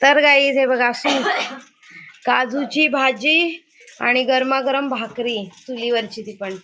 तर गाईज हे बघा अशी काजूची भाजी आणि गरमागरम भाकरी चुलीवरची ती पण.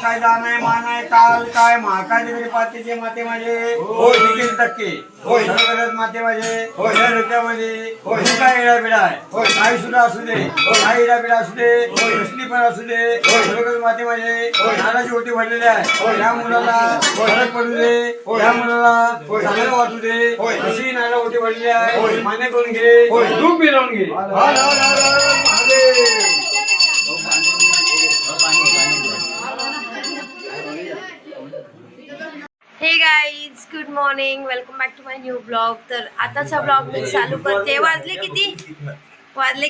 काय दान आहे मान आहे काल काय महाकाय पातीचे माते माझे होय देखील टक्के होय माते माझे होय डोक्यामध्ये होय काय इडा बिडा आहे होय काही सुद्धा असू दे काही इडा बिडा असू दे कसली पण असू दे होय माते माझे होय नाराची ओटी भरलेली आहे होय ह्या मुलाला फरक पडू दे ह्या मुलाला चांगलं वाटू दे होय अशी नारा ओटी भरलेली आहे होय मान्य करून घे होय धूप मिळवून घे. Hey guys good morning, welcome back to my new blog. तर आताचा ब्लॉग मी चालू करते. वाजले किती? 12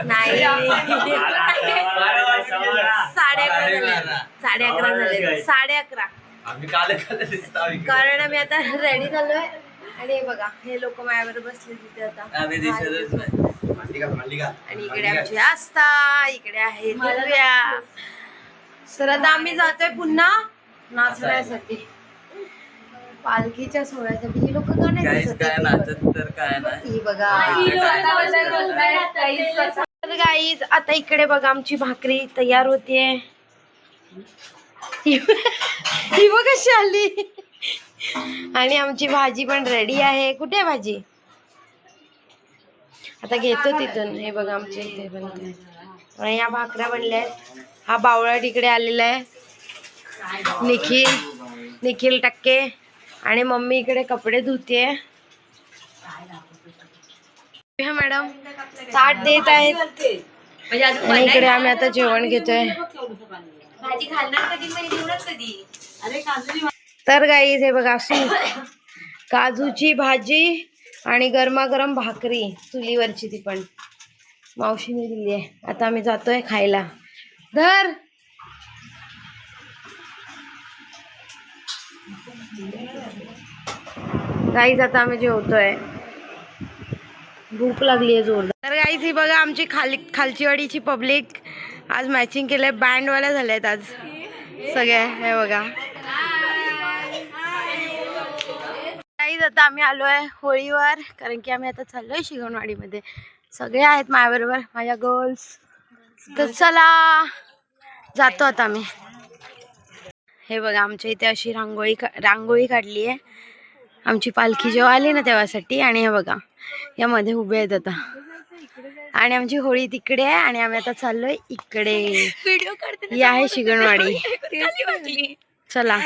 नाही 11:30 कारण आम्ही आता रेडी झालोय आणि हे बघा हे लोक माझ्याबरोबर बसले तिथे आता आणि इकडे आमची आस्था, इकडे आहे दिव्या. तर आता आम्ही जातोय पुन्हा नाचण्यासाठी, पालखीच्या सोहळ्यासाठी. ही लोक का नाही बघा. गाईज आता इकडे बघा आमची भाकरी तयार होतीये. ही बघ कशी आली. आणि आमची भाजी पण रेडी आहे. कुठे आहे भाजी? आता घेतो तिथून. हे बघा आमच्या इथे बनते आणि या भाकऱ्या बनल्या आहेत. हा बावळा तिकडे आलेला आहे, निखिल टक्के. आणि मम्मी इकडे कपडे धुते. मॅडम ताट देत आहेत आणि इकडे आम्ही आता जेवण घेतोय. तर गाईज हे बघा अशी काजूची भाजी आणि गरमागरम भाकरी चुलीवरची ती पण मावशीने दिली आहे. आता आम्ही जातोय खायला. धर गाईज आता आम्ही जेवतोय. भूक लागली आहे जोरदार. तर गाईज ही बघा आमची खालची वाडीची पब्लिक आज मॅचिंग केलंय. बँडवाल्या झाल्यात आज सगळ्या. हे बघा गाईज आता आम्ही आलोय होळीवर, कारण की आम्ही आता चाललोय शिगणवाडीमध्ये. सगळे आहेत माझ्याबरोबर, माझ्या गर्ल्स. तर चला जातो आता आम्ही. हे बघा आमच्या इथे अशी रांगोळी काढली आहे आमची पालखी जेव्हा आली ना तेव्हासाठी. आणि हे बघा यामध्ये उभे आहेत आता. आणि आमची होळी तिकडे आहे आणि आम्ही आता चाललोय इकडे. ही आहे शिगणवाडी. चला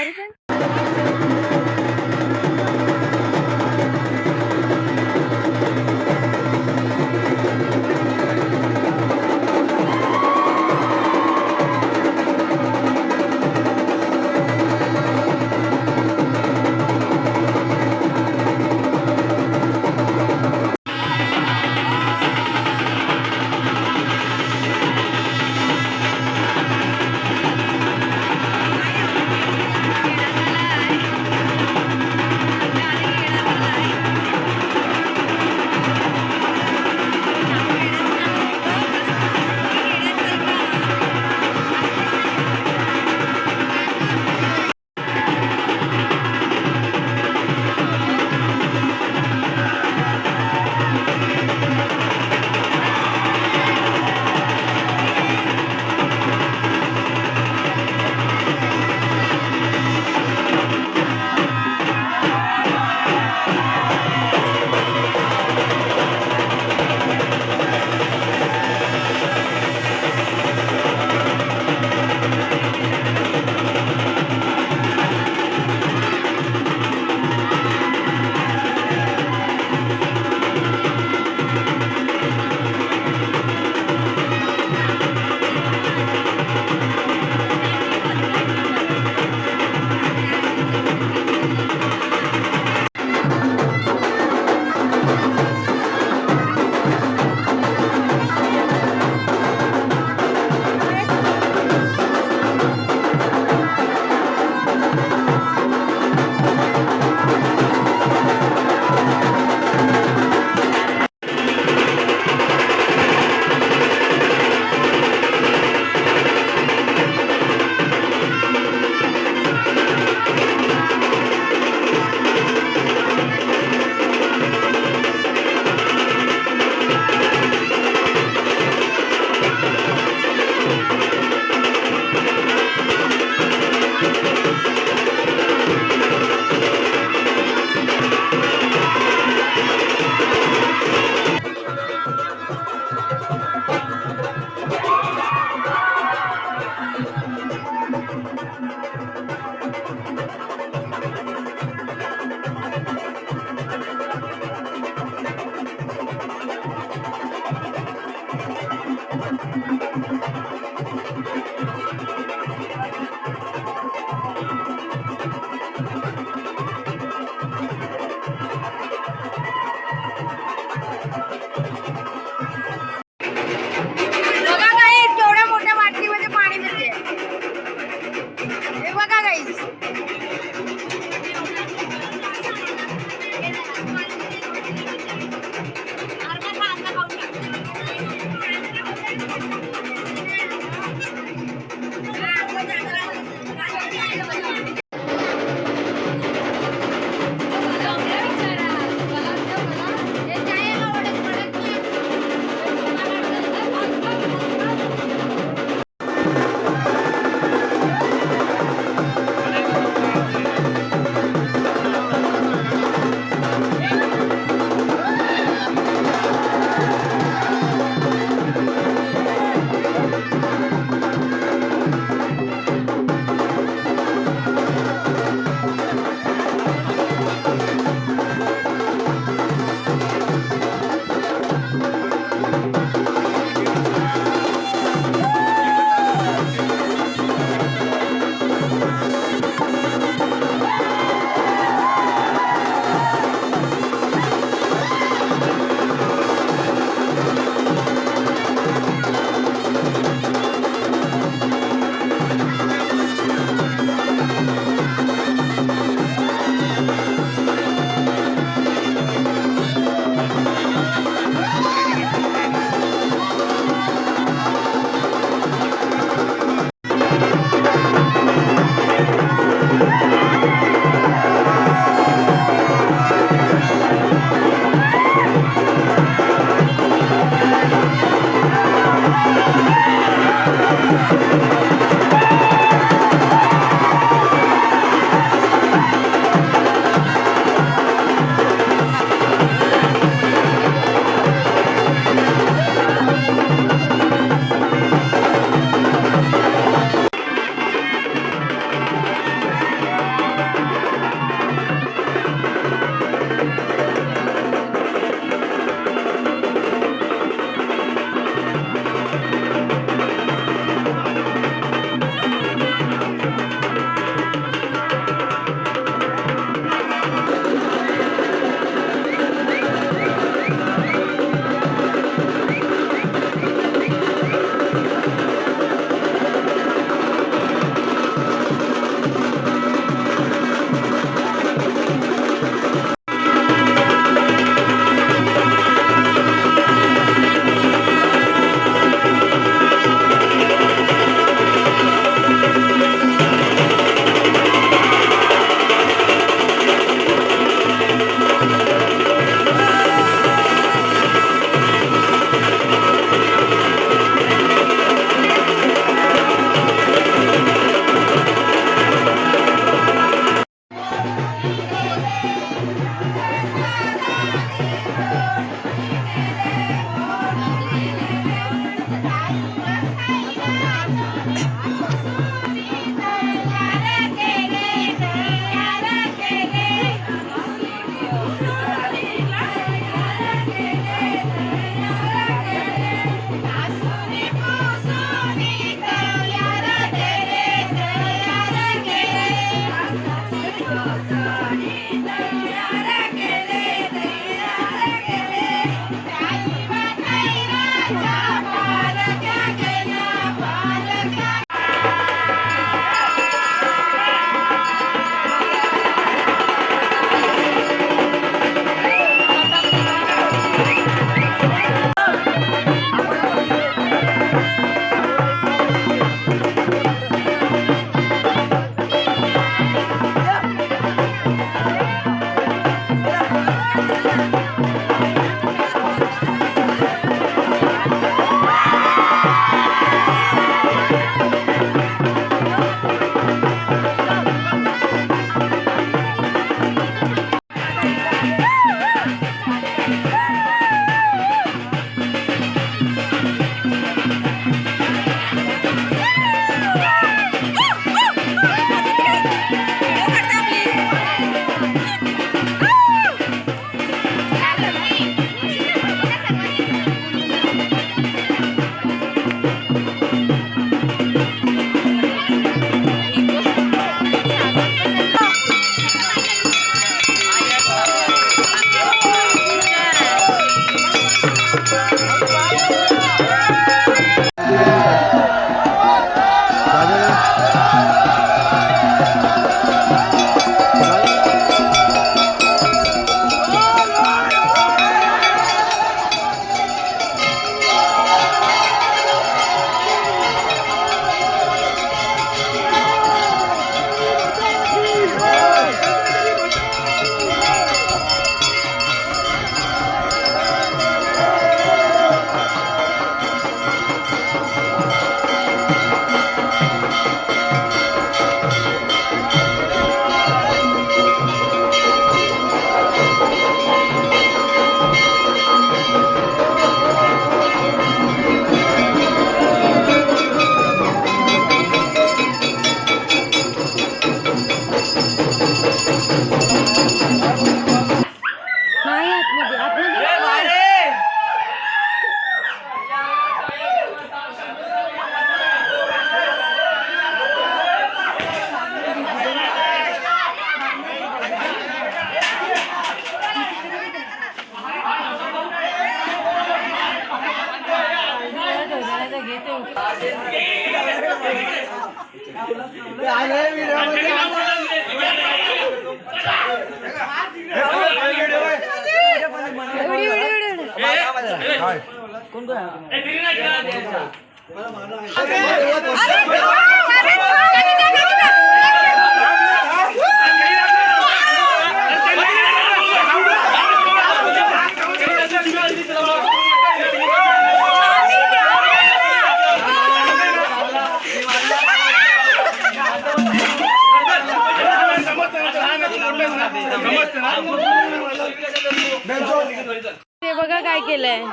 ते बघा काय केलंय,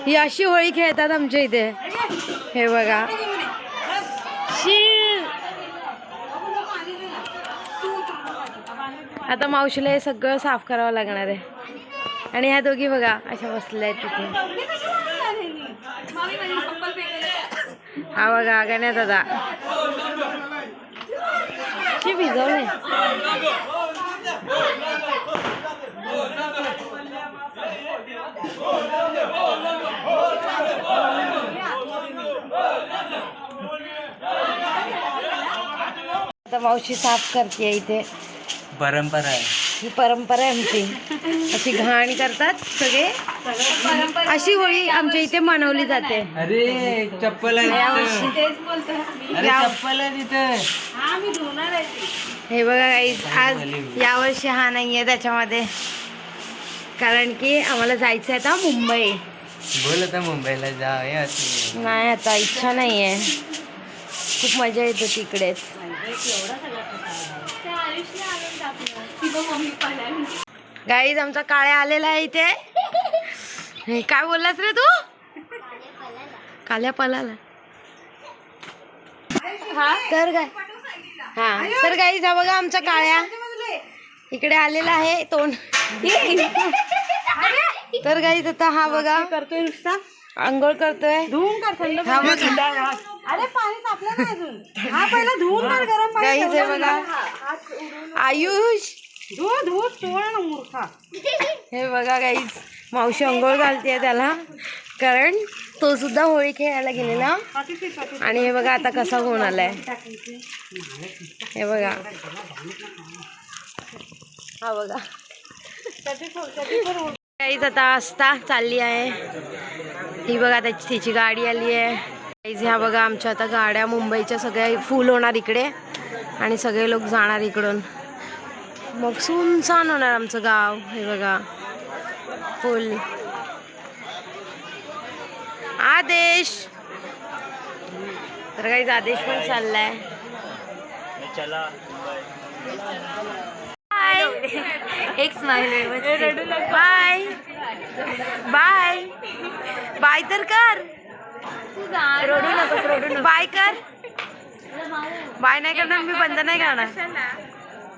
ही अशी होळी खेळतात आमच्या इथे. हे बघा आता मावशीला हे सगळं साफ करावं लागणार आहे. आणि ह्या दोघी बघा अशा बसल्या आहेत तिथे. हा बघा गण्यात दादा शी भिजवले. आता मावशी साफ करते इथे. परंपरा आहे ही परंपरा आहे आमची. अशी घाण करतात सगळे. अशी होळी आमच्या इथे मनवली जाते. अरे चप्पल हे बघा गाईज, आज यावर्षी हा नाहीये त्याच्यामध्ये, कारण की आम्हाला जायचं आहे आता मुंबई. बोल आता मुंबईला जाऊया. नाही आता इच्छा नाहीये, खूप मजा येते तिकडेच. गाईज आमचा काळ्या आलेला आहे इथे. हे काय बोललास रे तू? काल्या पलाला तर काय. हा तर गाईज हा बघा आमचा काळ्या इकडे आलेला आहे तोंड. तर गाईज आता हा बघा करतोय नुसता आंघोळ करतोय. धुवून कर थंड. हा बघा अरे पाणी तापलं नाही अजून. हा पहिला धुवून काढ गरम पाणी. गाईज हे बघा आयुष धुवून चोळा ना मूर्खा. हे बघा गाईज मावशी अंघोळ घालते त्याला, कारण तो सुद्धा होळी खेळायला गेलेला. आणि हे बघा आता कसा होऊन आलाय. हे बघा हा बघा गाईज आता आस्था चालली आहे. ही बघा तिची गाडी आली आहे. गाईज ह्या बघा आमच्या आता गाड्या मुंबईच्या सगळ्या फुल होणार इकडे आणि सगळे लोक जाणार इकडून. मग सुनसान होणार आमचं गाव. हे बघा फुल. आदेश तर काही आदेश पण चाललाय. बाय. एक स्माइल. बाय बाय बाय तर कर. रडू नकोस, रडू नको. बाय कर. बाय नाही करणार मी, बंद नाही करणार.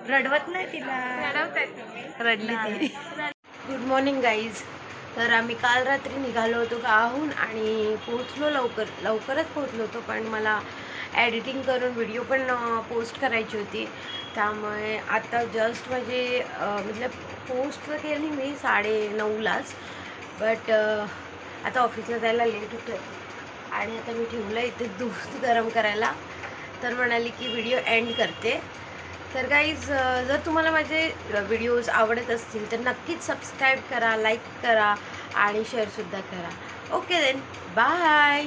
रडवत नाही तिला, रडली ती. Good morning guys. तर आम्ही काल रात्री निघालो होतो गावाहून आणि पोहोचलो लवकरच पोहोचलो होतो, पण मला एडिटिंग करून व्हिडिओ पण पोस्ट करायची होती. त्यामुळे आता जस्ट म्हणजे पोस्ट तर केली मी 9:30लाच, बट आता ऑफिसला जायला लेट होतं आणि आता मी ठेवलं इथे दूध गरम करायला. तर म्हणाली की व्हिडिओ एंड करते. तर गाईज जर तुम्हाला माझे व्हिडिओज आवडत असतील तर नक्कीच सबस्क्राईब करा, लाईक करा आणि शेअरसुद्धा करा. Okay then, bye.